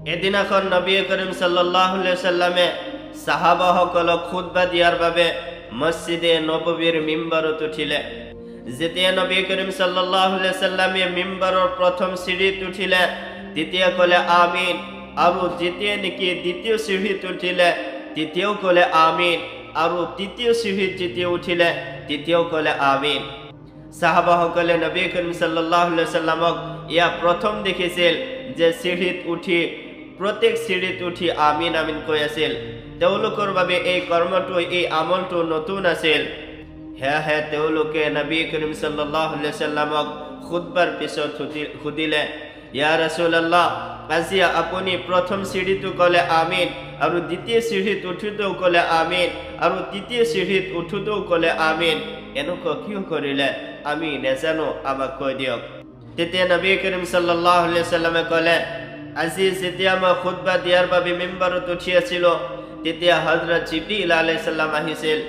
এদিনাখন নবী কৰিম সাল্লাল্লাহু আলাইহি সাল্লামে সাহাবাসকলক খুতবা দিয়াৰ বাবে মসজিদে নববীৰ মিম্বাৰত উঠিলে। যেতিয়া নবী কৰিম সাল্লাল্লাহু আলাইহি সাল্লামে মিম্বাৰৰ প্ৰথম সিঁড়িত উঠিলে তেতিয়া কলে আমিন, আৰু যেতিয়া নেকি দ্বিতীয় সিঁড়িত উঠিলে তেতিয়াও কলে আমিন, আৰু তৃতীয় সিঁড়িত যেতিয়া উঠিলে তেতিয়াও কলে আমিন। সাহাবাসকলে নবী কৰিম সাল্লাল্লাহু আলাইহি সাল্লামক ইয়া প্ৰথম দেখিছিল যে সিঁড়িত উঠি প্ৰত্যেক সিঁড়িত উঠি আমিন আমিন কৈ আছিল। তেওঁলোকৰ বাবে এই কৰ্মটো এই আমলটো নতুন আছিল। সেয়েহে তেওঁলোকে নবী কৰিম সাল্লাল্লাহু আলাইহি সাল্লামক খুতবাৰ পিছত সুধিলে, ইয়া ৰাসূলুল্লাহ, আজি আপুনি প্ৰথম সিঁড়িটো কলে আমিন, আৰু দ্বিতীয় সিঁড়িত উঠোতেও কলে আমিন, আৰু তৃতীয় সিঁড়িত উঠোতেও কলে আমিন, এনেকুৱা কিয় কৰিলে? আমি নেজানো, আমাক কৈ দিয়ক। তেতিয়া নবী কৰিম সাল্লাল্লাহু আলাইহি সাল্লামে কলে, আজি যেতিয়া মই খুতবা দিয়াৰ বাবে মিম্বাৰত উঠি আছিলো তেতিয়া হযৰত জিবৰিল আলাইহিস সালাম আহিছিল,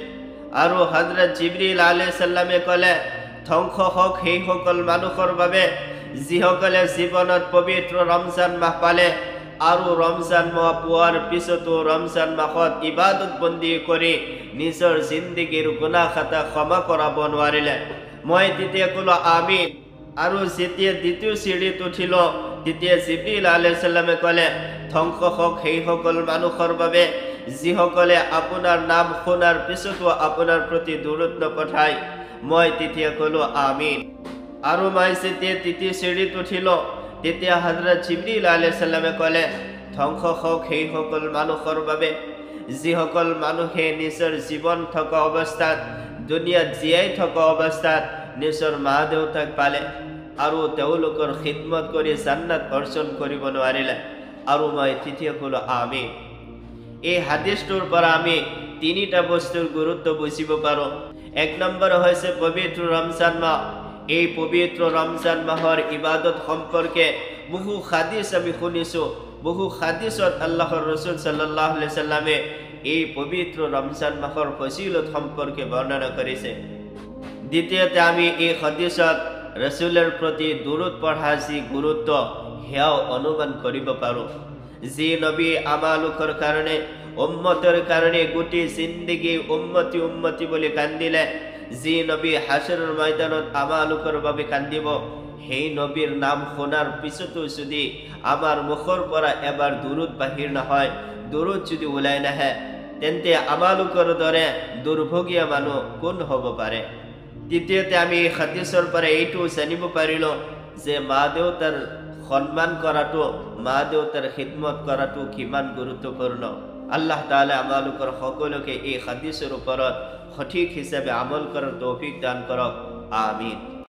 আৰু হযৰত জিবৰিল আলাইহিস সালামে কলে, ধ্বংস হওক সেই সকল মানুহৰ বাবে যিসকলে জীৱনত পবিত্ৰ ৰমজান মাহ পালে আৰু ৰমজান মাহ পোৱাৰ পিছতো ৰমজান মাহত ইবাদত বন্দী কৰি নিজৰ জিন্দগীৰ গুনাহ খাতা ক্ষমা কৰাব নোৱাৰিলে। মই তেতিয়া কলো আমিন, আৰু যেতিয়া দ্বিতীয় সিঁড়িত উঠিল তেতিয়া জিবৰিল আলাইহিস সালামে কলে, ধ্বংস হওক সেই সকল মানুহৰ বাবে যিসকলে আপোনাৰ নাম শুনাৰ পিছতো আপোনাৰ প্ৰতি দৰুদ নপঠায়। মই তেতিয়া কলো আমিন। আৰু মই যেতিয়া তৃতীয় সিঁড়িত উঠিল তেতিয়া হযৰত জিবৰিল আলাইহিস সালামে কলে, ধ্বংস হওক সেই সকল মানুহৰ বাবে যিসকল মানুহে নিজৰ জীৱন থকা অৱস্থাত দুনিয়াত জীয়াই থকা অৱস্থাত নিজৰ মা দেউতাক পালে আৰু তেওঁলোকৰ খিদমত কৰি জান্নাত অৰ্জন কৰিব নোৱাৰিলে। আৰু মই তেতিয়া কলো আমিন। এই হাদিসটোৰ পৰা আমি তিনিটা বস্তুৰ গুৰুত্ব বুজিব পাৰো। এক নম্বৰ হৈছে পবিত্ৰ ৰমজান মাহ। এই পবিত্ৰ ৰমজান মাহৰ ইবাদত সম্পৰ্কে বহু হাদিস আমি শুনিছো। বহু হাদিসত আল্লাহৰ ৰাসূল সাল্লাল্লাহু আলাইহি সাল্লামে এই পবিত্ৰ ৰমজান মাহৰ ফজিলত সম্পৰ্কে বৰ্ণনা কৰিছে। দ্বিতীয়তে আমি এই হাদিসত ৰাসূলৰ প্ৰতি দৰুদ পঢ়া যি গুৰুত্ব সেয়াও অনুমান কৰিব পাৰো। যি নবী আমালোকৰ কাৰণে উম্মতৰ কাৰণে গোটেই জিন্দগী উম্মতি উম্মতি বুলি কান্দিলে, যি নবী হাশৰৰ ময়দানত আমালোকৰ বাবে কান্দিব, সেই নবীৰ নাম শুনাৰ পিছতো যদি আমাৰ মুখৰ পৰা এবাৰ দৰুদ বাহিৰ নহয়, দৰুদ যদি ওলাই নাহে, তেন্তে আমালোকৰ দৰে দুৰ্ভগীয়া মানুহ কোন হ'ব পাৰে? তৃতীয়তে আমি এই হাদিসৰ পৰা এইটো জানিব পাৰিলো যে মা দেউতাৰ সন্মান কৰাটো, মা দেউতাৰ খিদমত কৰাটো কিমান গুৰুত্বপূৰ্ণ। আল্লাহ তাআলা আমালোকৰ সকলোকে এই হাদিসৰ ওপৰত সঠিক হিচাপে আমল কৰাৰ তৌফিক দান কৰক। আমিন।